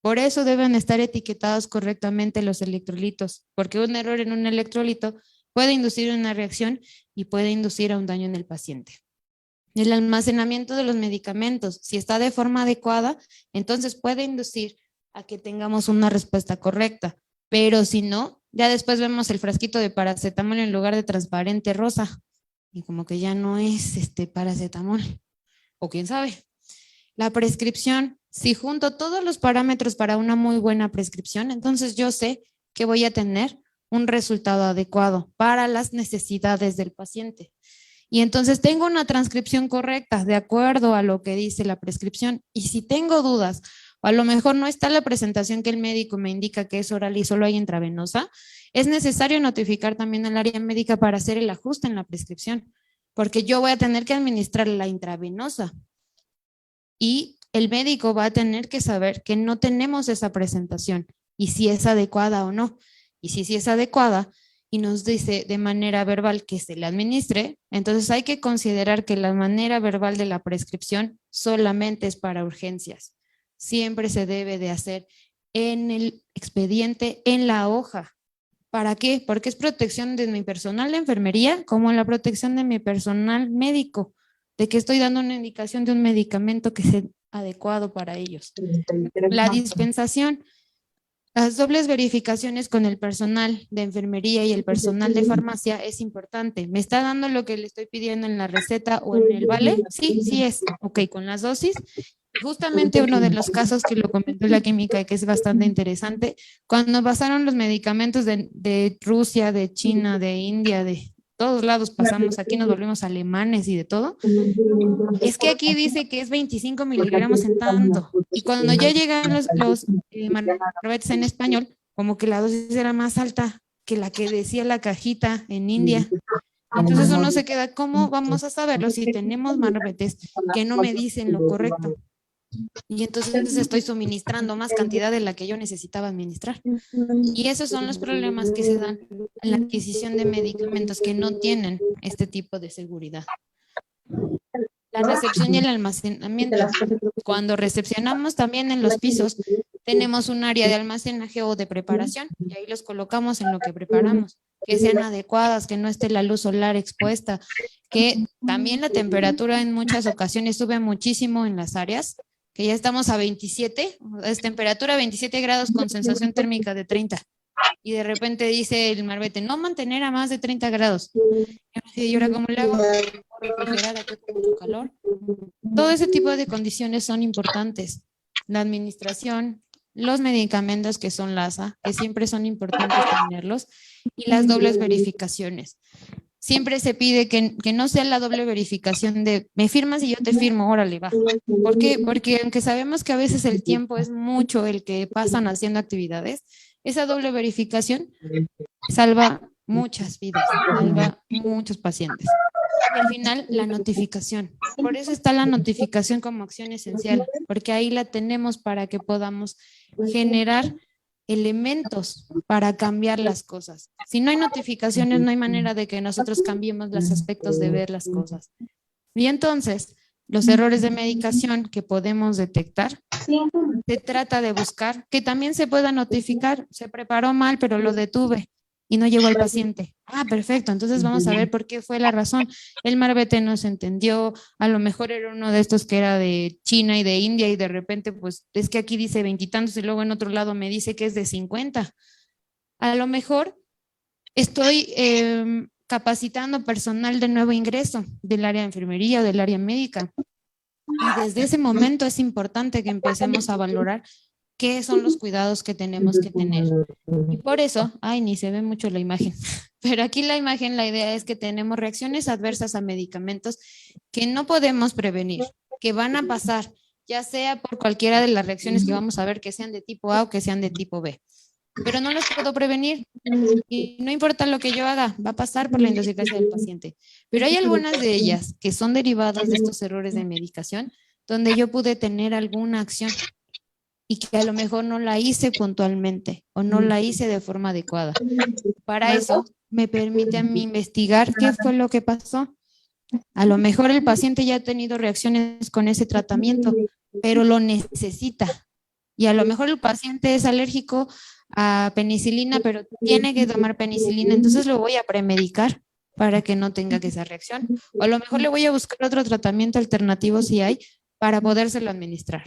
Speaker 5: Por eso deben estar etiquetados correctamente los electrolitos, porque un error en un electrolito puede inducir una reacción y puede inducir a un daño en el paciente. El almacenamiento de los medicamentos, si está de forma adecuada, entonces puede inducir a que tengamos una respuesta correcta, pero si no, ya después vemos el frasquito de paracetamol en lugar de transparente rosa y como que ya no es paracetamol, o quién sabe. La prescripción, si junto todos los parámetros para una muy buena prescripción, entonces yo sé que voy a tener un resultado adecuado para las necesidades del paciente. Y entonces tengo una transcripción correcta de acuerdo a lo que dice la prescripción. Y si tengo dudas, o a lo mejor no está la presentación que el médico me indica que es oral y solo hay intravenosa, es necesario notificar también al área médica para hacer el ajuste en la prescripción, porque yo voy a tener que administrar la intravenosa. Y el médico va a tener que saber que no tenemos esa presentación y si es adecuada o no. Y si es adecuada y nos dice de manera verbal que se le administre, entonces hay que considerar que la manera verbal de la prescripción solamente es para urgencias. Siempre se debe de hacer en el expediente, en la hoja. ¿Para qué? Porque es protección de mi personal de enfermería como la protección de mi personal médico, de que estoy dando una indicación de un medicamento que sea adecuado para ellos. La dispensación. Las dobles verificaciones con el personal de enfermería y el personal de farmacia es importante. ¿Me está dando lo que le estoy pidiendo en la receta o en el vale? Sí, sí es. Ok, con las dosis. Justamente uno de los casos que lo comentó la química y que es bastante interesante, cuando pasaron los medicamentos de Rusia, de China, de India, de todos lados pasamos, aquí nos volvimos alemanes y de todo, es que aquí dice que es 25 miligramos en tanto, y cuando ya llegan los marbetes en español, como que la dosis era más alta que la que decía la cajita en India. Entonces uno se queda, ¿cómo vamos a saberlo si tenemos marbetes que no me dicen lo correcto? Y entonces estoy suministrando más cantidad de la que yo necesitaba administrar. Y esos son los problemas que se dan en la adquisición de medicamentos que no tienen este tipo de seguridad. La recepción y el almacenamiento. Cuando recepcionamos también en los pisos, tenemos un área de almacenaje o de preparación y ahí los colocamos en lo que preparamos, que sean adecuadas, que no esté la luz solar expuesta, que también la temperatura en muchas ocasiones sube muchísimo en las áreas, que ya estamos a 27, es temperatura 27 grados con sensación térmica de 30. Y de repente dice el marbete, no mantener a más de 30 grados. Y ahora, ¿cómo le hago? Refrigerar aquí con mucho calor. Todo ese tipo de condiciones son importantes. La administración, los medicamentos que son LASA, que siempre son importantes tenerlos, y las dobles verificaciones. Siempre se pide que no sea la doble verificación de me firmas y yo te firmo, órale, va. ¿Por qué? Porque aunque sabemos que a veces el tiempo es mucho el que pasan haciendo actividades, esa doble verificación salva muchas vidas, salva muchos pacientes. Y al final, la notificación. Por eso está la notificación como acción esencial, porque ahí la tenemos para que podamos generar elementos para cambiar las cosas. Si no hay notificaciones, no hay manera de que nosotros cambiemos los aspectos de ver las cosas. Y entonces, los errores de medicación que podemos detectar, se trata de buscar que también se pueda notificar, se preparó mal, pero lo detuve y no llegó al paciente. Ah, perfecto, entonces vamos a ver por qué fue la razón. El marbete no se entendió, a lo mejor era uno de estos que era de China y de India y de repente pues es que aquí dice 20 y tantos y luego en otro lado me dice que es de 50. A lo mejor estoy capacitando personal de nuevo ingreso del área de enfermería o del área médica. Y desde ese momento es importante que empecemos a valorar qué son los cuidados que tenemos que tener. Y por eso, ay, ni se ve mucho la imagen, pero aquí la imagen, la idea es que tenemos reacciones adversas a medicamentos que no podemos prevenir, que van a pasar, ya sea por cualquiera de las reacciones que vamos a ver, que sean de tipo A o que sean de tipo B. Pero no los puedo prevenir y no importa lo que yo haga, va a pasar por la idiosincrasia del paciente. Pero hay algunas de ellas que son derivadas de estos errores de medicación donde yo pude tener alguna acción y que a lo mejor no la hice puntualmente o no la hice de forma adecuada. Para eso me permite a mí investigar qué fue lo que pasó. A lo mejor el paciente ya ha tenido reacciones con ese tratamiento, pero lo necesita. Y a lo mejor el paciente es alérgico a penicilina, pero tiene que tomar penicilina, entonces lo voy a premedicar para que no tenga esa reacción. O a lo mejor le voy a buscar otro tratamiento alternativo si hay, para podérselo administrar.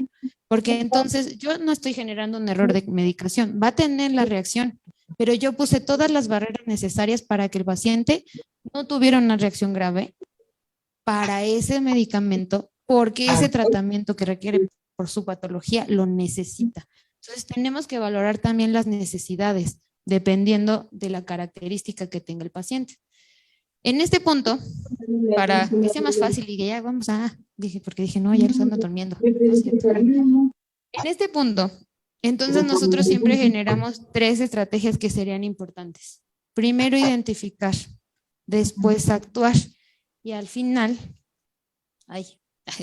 Speaker 5: Porque entonces yo no estoy generando un error de medicación, va a tener la reacción, pero yo puse todas las barreras necesarias para que el paciente no tuviera una reacción grave para ese medicamento, porque ese tratamiento que requiere por su patología lo necesita. Entonces tenemos que valorar también las necesidades dependiendo de la característica que tenga el paciente. En este punto, para que sea más fácil y que ya vamos a, porque dije, no, ya los ando durmiendo. En este punto, entonces nosotros siempre generamos 3 estrategias que serían importantes. Primero, identificar, después actuar y al final,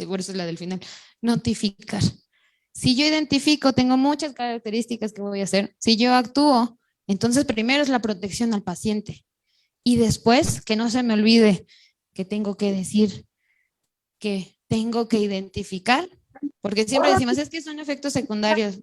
Speaker 5: por eso es la del final, notificar. Si yo identifico, tengo muchas características que voy a hacer. Si yo actúo, entonces primero es la protección al paciente. Y después, que no se me olvide que tengo que decir, que tengo que identificar, porque siempre decimos, es que son efectos secundarios,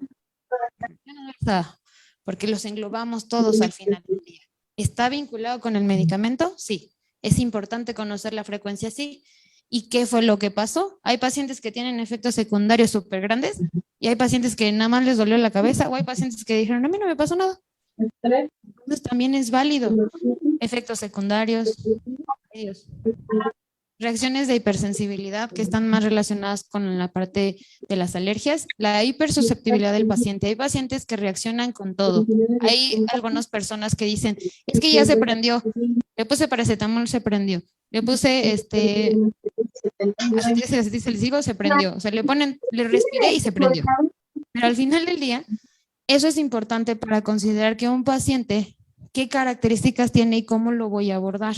Speaker 5: porque los englobamos todos al final del día. ¿Está vinculado con el medicamento? Sí. ¿Es importante conocer la frecuencia? Sí. ¿Y qué fue lo que pasó? Hay pacientes que tienen efectos secundarios súper grandes y hay pacientes que nada más les dolió la cabeza o hay pacientes que dijeron, a mí no me pasó nada. Entonces también es válido. Efectos secundarios, reacciones de hipersensibilidad que están más relacionadas con la parte de las alergias, la hipersusceptibilidad del paciente. Hay pacientes que reaccionan con todo. Hay algunas personas que dicen, es que ya se prendió, le puse paracetamol, se prendió, le puse acetilsalicílico, se prendió, o sea, le respiré y se prendió. Pero al final del día, eso es importante para considerar que un paciente, qué características tiene y cómo lo voy a abordar.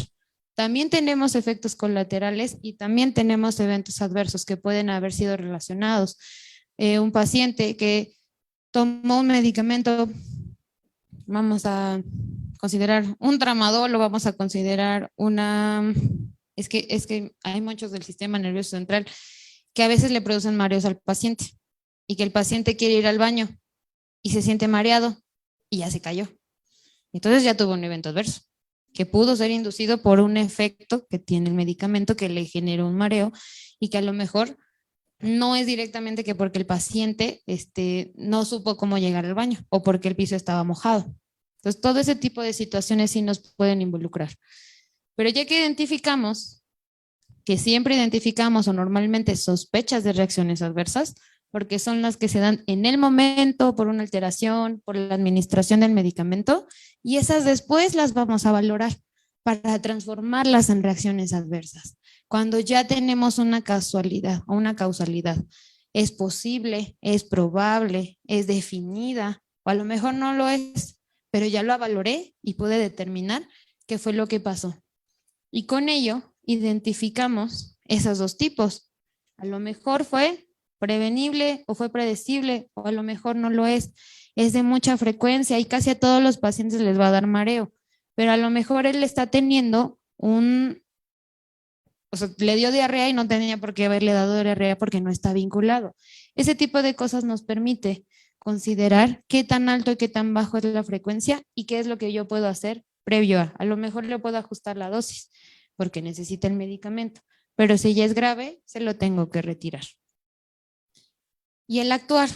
Speaker 5: También tenemos efectos colaterales y también tenemos eventos adversos que pueden haber sido relacionados. un paciente que tomó un medicamento, vamos a considerar un tramadol, lo vamos a considerar una, es que hay muchos del sistema nervioso central que a veces le producen mareos al paciente y que el paciente quiere ir al baño y se siente mareado y ya se cayó. Entonces ya tuvo un evento adverso que pudo ser inducido por un efecto que tiene el medicamento que le generó un mareo y que a lo mejor no es directamente que porque el paciente no supo cómo llegar al baño o porque el piso estaba mojado. Entonces, todo ese tipo de situaciones sí nos pueden involucrar. Pero ya que identificamos, que siempre identificamos o normalmente sospechas de reacciones adversas, porque son las que se dan en el momento por una alteración, por la administración del medicamento, y esas después las vamos a valorar para transformarlas en reacciones adversas. Cuando ya tenemos una casualidad o una causalidad, es posible, es probable, es definida, o a lo mejor no lo es, pero ya lo valoré y pude determinar qué fue lo que pasó. Y con ello identificamos esos dos tipos. A lo mejor fue prevenible o fue predecible, o a lo mejor no lo es de mucha frecuencia y casi a todos los pacientes les va a dar mareo, pero a lo mejor él está teniendo o sea, le dio diarrea y no tenía por qué haberle dado diarrea porque no está vinculado. Ese tipo de cosas nos permite considerar qué tan alto y qué tan bajo es la frecuencia y qué es lo que yo puedo hacer previo a lo mejor le puedo ajustar la dosis porque necesita el medicamento, pero si ya es grave, se lo tengo que retirar. Y el actuar,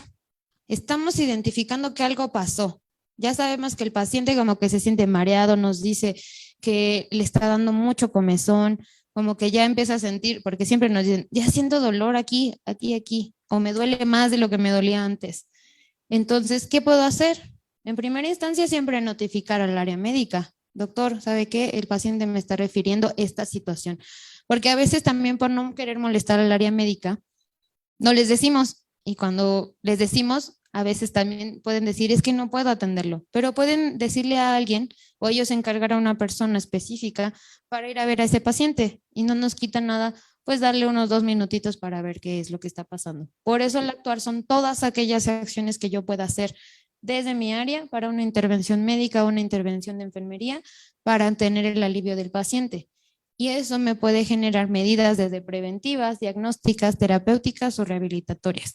Speaker 5: estamos identificando que algo pasó. Ya sabemos que el paciente como que se siente mareado, nos dice que le está dando mucho comezón, como que ya empieza a sentir, porque siempre nos dicen, ya siento dolor aquí, o me duele más de lo que me dolía antes. Entonces, ¿qué puedo hacer? En primera instancia, siempre notificar al área médica. Doctor, ¿sabe qué? El paciente me está refiriendo esta situación. Porque a veces también por no querer molestar al área médica, no les decimos. Y cuando les decimos, a veces también pueden decir, es que no puedo atenderlo. Pero pueden decirle a alguien o ellos encargar a una persona específica para ir a ver a ese paciente. Y no nos quita nada, pues darle unos 2 minutitos para ver qué es lo que está pasando. Por eso el actuar son todas aquellas acciones que yo pueda hacer desde mi área para una intervención médica o una intervención de enfermería para tener el alivio del paciente. Y eso me puede generar medidas desde preventivas, diagnósticas, terapéuticas o rehabilitatorias.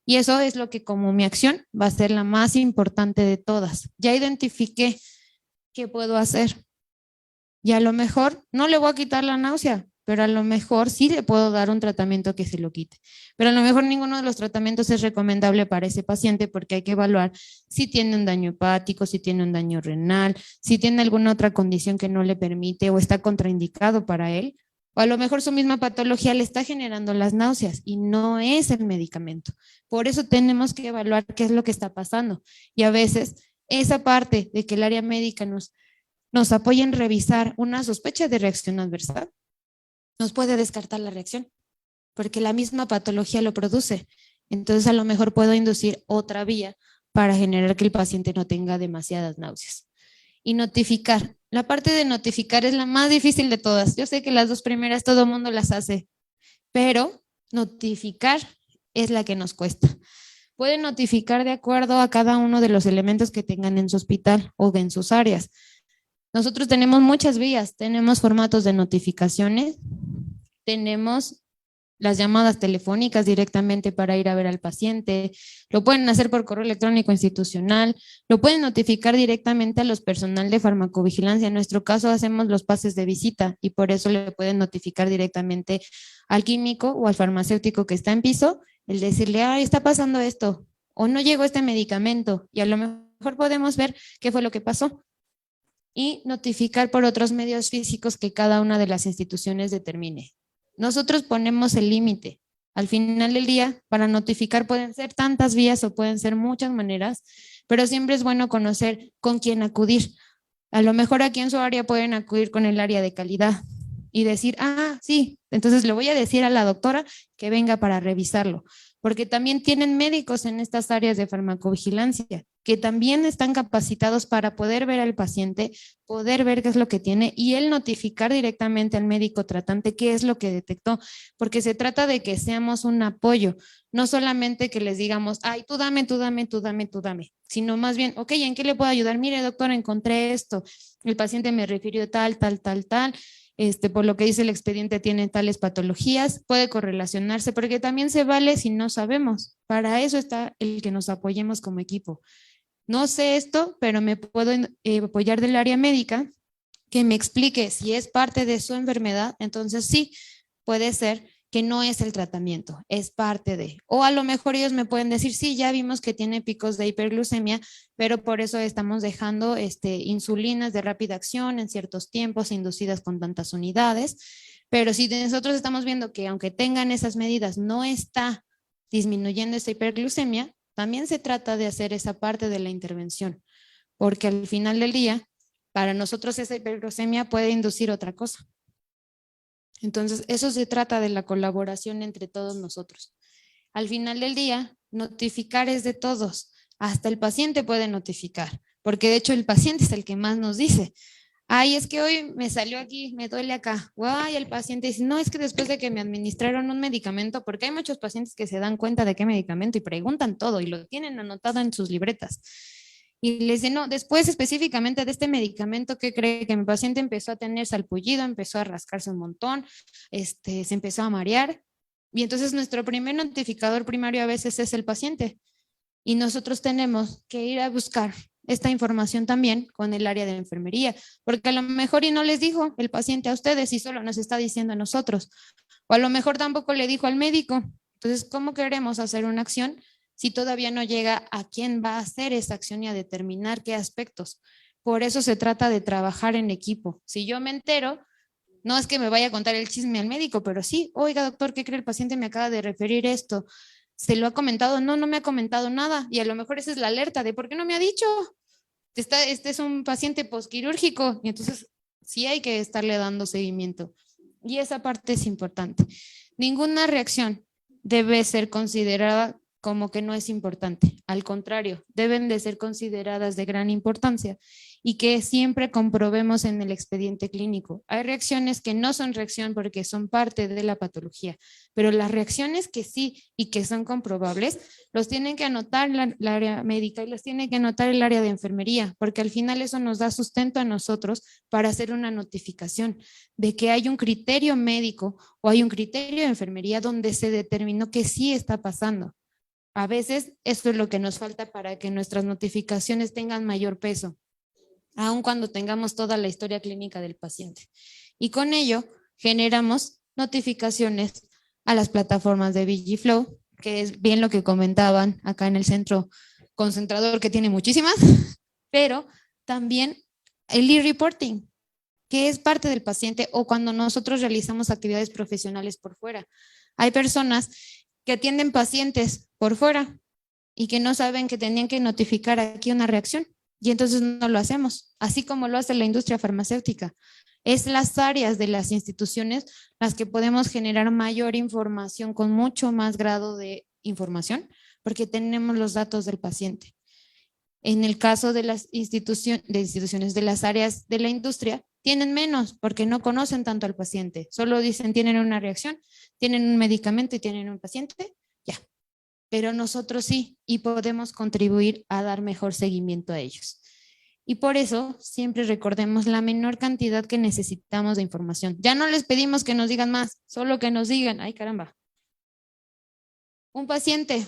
Speaker 5: Y eso es lo que como mi acción va a ser la más importante de todas. Ya identifiqué qué puedo hacer. Y a lo mejor no le voy a quitar la náusea, pero a lo mejor sí le puedo dar un tratamiento que se lo quite. Pero a lo mejor ninguno de los tratamientos es recomendable para ese paciente porque hay que evaluar si tiene un daño hepático, si tiene un daño renal, si tiene alguna otra condición que no le permite o está contraindicado para él. O a lo mejor su misma patología le está generando las náuseas y no es el medicamento. Por eso tenemos que evaluar qué es lo que está pasando. Y a veces esa parte de que el área médica nos apoya en revisar una sospecha de reacción adversa, nos puede descartar la reacción, porque la misma patología lo produce. Entonces, a lo mejor puedo inducir otra vía para generar que el paciente no tenga demasiadas náuseas. Y notificar. La parte de notificar es la más difícil de todas. Yo sé que las 2 primeras todo el mundo las hace, pero notificar es la que nos cuesta. Pueden notificar de acuerdo a cada uno de los elementos que tengan en su hospital o en sus áreas. Nosotros tenemos muchas vías, tenemos formatos de notificaciones, tenemos las llamadas telefónicas directamente para ir a ver al paciente, lo pueden hacer por correo electrónico institucional, lo pueden notificar directamente a los personal de farmacovigilancia. En nuestro caso hacemos los pases de visita y por eso le pueden notificar directamente al químico o al farmacéutico que está en piso, el decirle, está pasando esto, o no llegó este medicamento, y a lo mejor podemos ver qué fue lo que pasó. Y notificar por otros medios físicos que cada una de las instituciones determine. Nosotros ponemos el límite. Al final del día, para notificar pueden ser tantas vías o pueden ser muchas maneras, pero siempre es bueno conocer con quién acudir. A lo mejor aquí en su área pueden acudir con el área de calidad y decir, sí, entonces le voy a decir a la doctora que venga para revisarlo, porque también tienen médicos en estas áreas de farmacovigilancia que también están capacitados para poder ver al paciente, poder ver qué es lo que tiene y él notificar directamente al médico tratante qué es lo que detectó, porque se trata de que seamos un apoyo, no solamente que les digamos, ay, tú dame, tú dame, tú dame, tú dame, sino más bien, ok, ¿en qué le puedo ayudar? Mire, doctor, encontré esto, el paciente me refirió tal, tal, tal, tal, por lo que dice el expediente tiene tales patologías, puede correlacionarse, porque también se vale si no sabemos. Para eso está el que nos apoyemos como equipo. No sé esto, pero me puedo apoyar del área médica que me explique si es parte de su enfermedad, entonces sí, puede ser que no es el tratamiento, es parte de. O a lo mejor ellos me pueden decir, sí, ya vimos que tiene picos de hiperglucemia, pero por eso estamos dejando insulinas de rápida acción en ciertos tiempos inducidas con tantas unidades. Pero si nosotros estamos viendo que aunque tengan esas medidas, no está disminuyendo esa hiperglucemia, también se trata de hacer esa parte de la intervención, porque al final del día, para nosotros esa hiperglucemia puede inducir otra cosa. Entonces, eso se trata de la colaboración entre todos nosotros. Al final del día, notificar es de todos. Hasta el paciente puede notificar, porque de hecho el paciente es el que más nos dice. Ay, es que hoy me salió aquí, me duele acá. Ay, el paciente dice, no, es que después de que me administraron un medicamento, porque hay muchos pacientes que se dan cuenta de qué medicamento y preguntan todo y lo tienen anotado en sus libretas. Y les dice, no, después específicamente de este medicamento, ¿qué cree? Que mi paciente empezó a tener salpullido, empezó a rascarse un montón, se empezó a marear. Y entonces nuestro primer notificador primario a veces es el paciente. Y nosotros tenemos que ir a buscar esta información también con el área de enfermería, porque a lo mejor y no les dijo el paciente a ustedes y solo nos está diciendo a nosotros, o a lo mejor tampoco le dijo al médico. Entonces, ¿cómo queremos hacer una acción si todavía no llega a quién va a hacer esa acción y a determinar qué aspectos? Por eso se trata de trabajar en equipo. Si yo me entero, no es que me vaya a contar el chisme al médico, pero sí, oiga doctor, ¿qué cree? El paciente me acaba de referir esto. ¿Se lo ha comentado? No, no me ha comentado nada. Y a lo mejor esa es la alerta de ¿por qué no me ha dicho? Este es un paciente posquirúrgico y entonces sí hay que estarle dando seguimiento. Y esa parte es importante. Ninguna reacción debe ser considerada como que no es importante. Al contrario, deben de ser consideradas de gran importancia y que siempre comprobemos en el expediente clínico. Hay reacciones que no son reacción porque son parte de la patología, pero las reacciones que sí y que son comprobables, los tienen que anotar la área médica y los tiene que anotar el área de enfermería, porque al final eso nos da sustento a nosotros para hacer una notificación de que hay un criterio médico o hay un criterio de enfermería donde se determinó que sí está pasando. A veces esto es lo que nos falta para que nuestras notificaciones tengan mayor peso, aun cuando tengamos toda la historia clínica del paciente. Y con ello generamos notificaciones a las plataformas de VigiFlow, que es bien lo que comentaban acá en el centro concentrador, que tiene muchísimas, pero también el e-reporting, que es parte del paciente, o cuando nosotros realizamos actividades profesionales por fuera. Hay personas que atienden pacientes por fuera y que no saben que tenían que notificar aquí una reacción y entonces no lo hacemos, así como lo hace la industria farmacéutica. Es las áreas de las instituciones las que podemos generar mayor información con mucho más grado de información porque tenemos los datos del paciente. En el caso de las instituciones de las áreas de la industria, tienen menos porque no conocen tanto al paciente. Solo dicen, tienen una reacción, tienen un medicamento y tienen un paciente, ya. Pero nosotros sí, y podemos contribuir a dar mejor seguimiento a ellos. Y por eso siempre recordemos la menor cantidad que necesitamos de información. Ya no les pedimos que nos digan más, solo que nos digan, ay caramba, un paciente,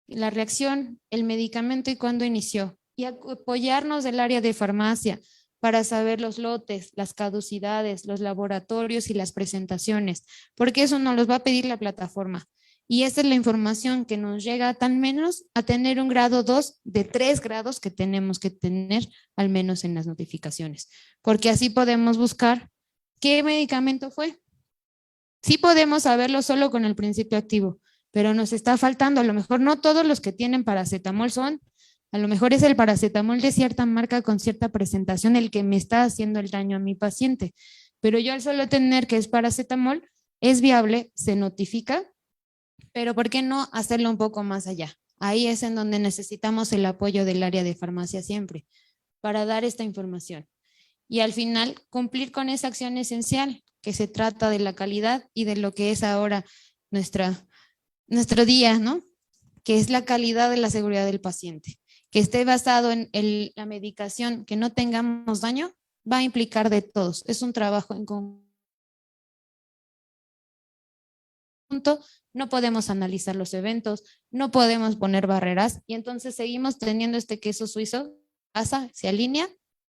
Speaker 5: la reacción, el medicamento y cuándo inició. Y apoyarnos del área de farmacia para saber los lotes, las caducidades, los laboratorios y las presentaciones, porque eso nos los va a pedir la plataforma. Y esa es la información que nos llega tan menos a tener un grado 2 de 3 grados que tenemos que tener al menos en las notificaciones, porque así podemos buscar qué medicamento fue. Sí podemos saberlo solo con el principio activo, pero nos está faltando, a lo mejor no todos los que tienen paracetamol son, a lo mejor es el paracetamol de cierta marca con cierta presentación el que me está haciendo el daño a mi paciente, pero yo al solo tener que es paracetamol, es viable, se notifica, pero ¿por qué no hacerlo un poco más allá? Ahí es en donde necesitamos el apoyo del área de farmacia siempre para dar esta información. Y al final cumplir con esa acción esencial que se trata de la calidad y de lo que es ahora nuestro día, ¿no? Que es la calidad de la seguridad del paciente. Que esté basado en la medicación, que no tengamos daño, va a implicar de todos. Es un trabajo en conjunto. No podemos analizar los eventos, no podemos poner barreras y entonces seguimos teniendo este queso suizo, pasa, se alinea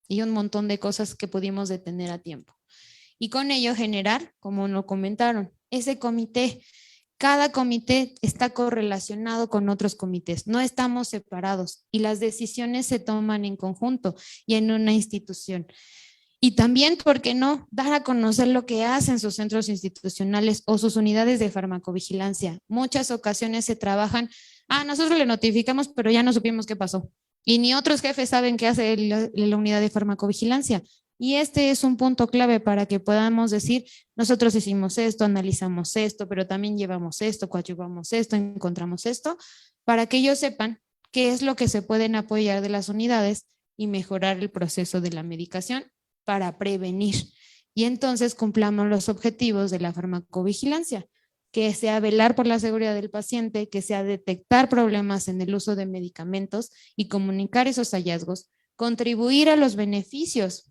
Speaker 5: y un montón de cosas que pudimos detener a tiempo. Y con ello generar, como lo comentaron, ese comité. Cada comité está correlacionado con otros comités, no estamos separados y las decisiones se toman en conjunto y en una institución. Y también, ¿por qué no?, dar a conocer lo que hacen sus centros institucionales o sus unidades de farmacovigilancia. Muchas ocasiones se trabajan, nosotros le notificamos, pero ya no supimos qué pasó. Y ni otros jefes saben qué hace la unidad de farmacovigilancia. Y este es un punto clave para que podamos decir, nosotros hicimos esto, analizamos esto, pero también llevamos esto, coadyuvamos esto, encontramos esto, para que ellos sepan qué es lo que se pueden apoyar de las unidades y mejorar el proceso de la medicación para prevenir. Y entonces cumplamos los objetivos de la farmacovigilancia, que sea velar por la seguridad del paciente, que sea detectar problemas en el uso de medicamentos y comunicar esos hallazgos, contribuir a los beneficios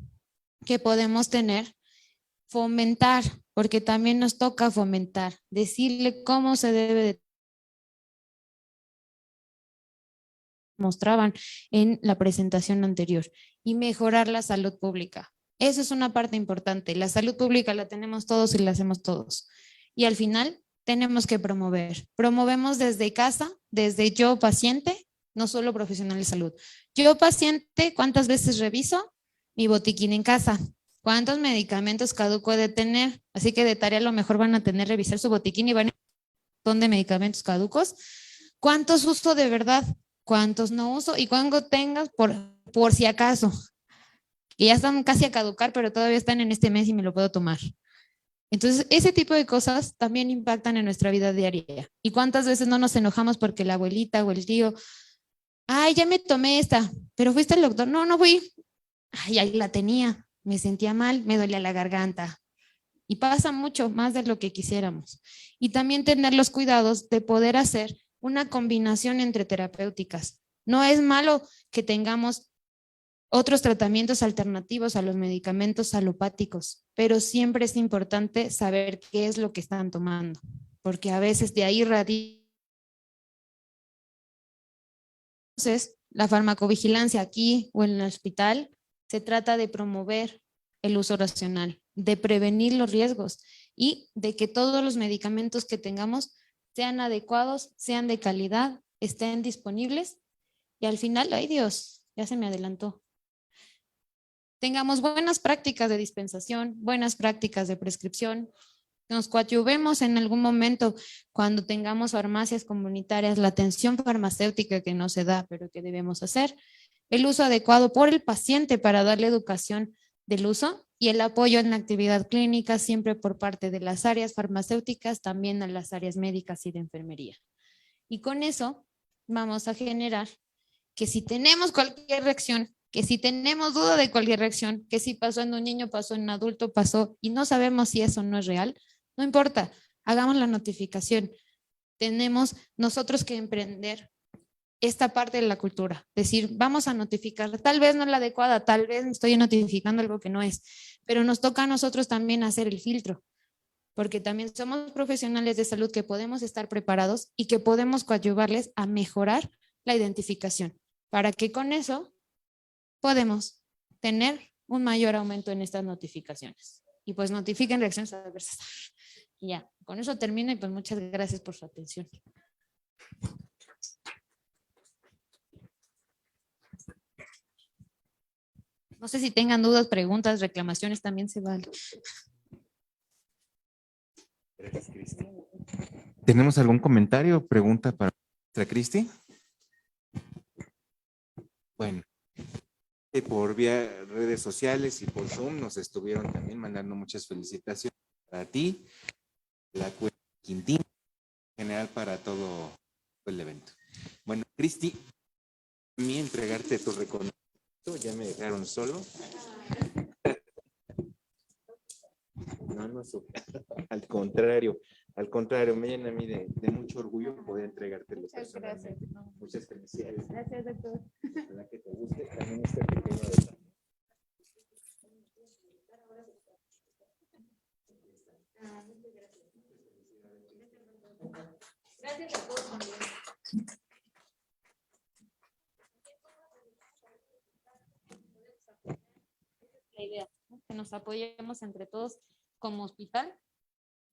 Speaker 5: que podemos tener, fomentar, porque también nos toca fomentar, decirle cómo se debe de mostraban en la presentación anterior y mejorar la salud pública. Eso es una parte importante. La salud pública la tenemos todos y la hacemos todos. Y al final tenemos que promover. Promovemos desde casa, desde yo paciente, no solo profesional de salud. Yo paciente, ¿cuántas veces reviso mi botiquín en casa? ¿Cuántos medicamentos caduco he de tener? Así que de tarea a lo mejor van a tener revisar su botiquín y van a ver un montón de medicamentos caducos. ¿Cuántos uso de verdad? ¿Cuántos no uso? Y cuando tengas, por si acaso, que ya están casi a caducar, pero todavía están en este mes y me lo puedo tomar. Entonces, ese tipo de cosas también impactan en nuestra vida diaria. ¿Y cuántas veces no nos enojamos porque la abuelita o el tío, ya me tomé esta, pero fuiste al doctor? No, no fui. Ahí la tenía, me sentía mal, me dolía la garganta. Y pasa mucho más de lo que quisiéramos. Y también tener los cuidados de poder hacer una combinación entre terapéuticas. No es malo que tengamos otros tratamientos alternativos a los medicamentos alopáticos, pero siempre es importante saber qué es lo que están tomando, porque a veces de ahí radica. Entonces, la farmacovigilancia aquí o en el hospital se trata de promover el uso racional, de prevenir los riesgos y de que todos los medicamentos que tengamos sean adecuados, sean de calidad, estén disponibles y al final, ay Dios, ya se me adelantó. Tengamos buenas prácticas de dispensación, buenas prácticas de prescripción, nos coadyuvemos en algún momento cuando tengamos farmacias comunitarias, la atención farmacéutica que no se da, pero que debemos hacer, el uso adecuado por el paciente para darle educación del uso y el apoyo en la actividad clínica siempre por parte de las áreas farmacéuticas, también a las áreas médicas y de enfermería. Y con eso vamos a generar que si tenemos cualquier reacción, que si tenemos duda de cualquier reacción, que si pasó en un niño, pasó en un adulto, pasó y no sabemos si eso no es real, no importa, hagamos la notificación. Tenemos nosotros que emprender esta parte de la cultura, decir, vamos a notificar, tal vez no es la adecuada, tal vez estoy notificando algo que no es, pero nos toca a nosotros también hacer el filtro, porque también somos profesionales de salud que podemos estar preparados y que podemos coadyuvarles a mejorar la identificación, para que con eso podemos tener un mayor aumento en estas notificaciones. Y pues notifiquen reacciones adversas. Y ya, con eso termino y pues muchas gracias por su atención. No sé si tengan dudas, preguntas, reclamaciones, también se vale.
Speaker 1: Gracias, Cristi. ¿Tenemos algún comentario o pregunta para nuestra Cristi? Bueno, por vía redes sociales y por Zoom nos estuvieron también mandando muchas felicitaciones para ti, la Quintín, en general para todo el evento. Bueno, Cristi, a mí entregarte tu reconocimiento, ya me dejaron solo. No, al contrario, me llena a mí de mucho orgullo poder entregártelo
Speaker 5: Muchas
Speaker 1: personalmente.
Speaker 5: gracias.
Speaker 1: Muchas felicidades.
Speaker 5: Gracias, doctor.
Speaker 1: Ojalá que te guste. También este pequeño detalle.
Speaker 5: Gracias a todos también. La idea, ¿no? Que nos apoyemos entre todos como hospital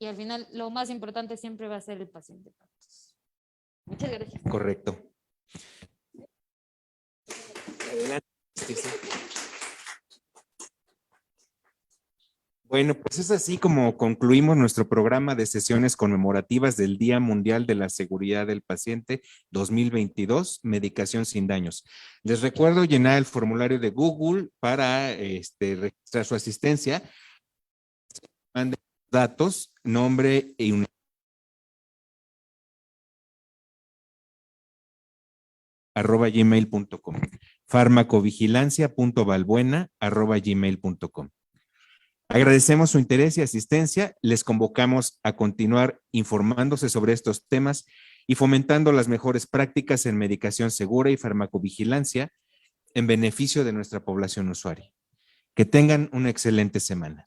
Speaker 5: y al final lo más importante siempre va a ser el paciente. Muchas gracias.
Speaker 1: Correcto. Adelante. Sí, sí. Bueno, pues es así como concluimos nuestro programa de sesiones conmemorativas del Día Mundial de la Seguridad del Paciente 2022, Medicación sin daños. Les recuerdo llenar el formulario de Google para registrar su asistencia. Manden datos, nombre y un @gmail.com, farmacovigilancia.valbuena@gmail.com. Agradecemos su interés y asistencia. Les convocamos a continuar informándose sobre estos temas y fomentando las mejores prácticas en medicación segura y farmacovigilancia en beneficio de nuestra población usuaria. Que tengan una excelente semana.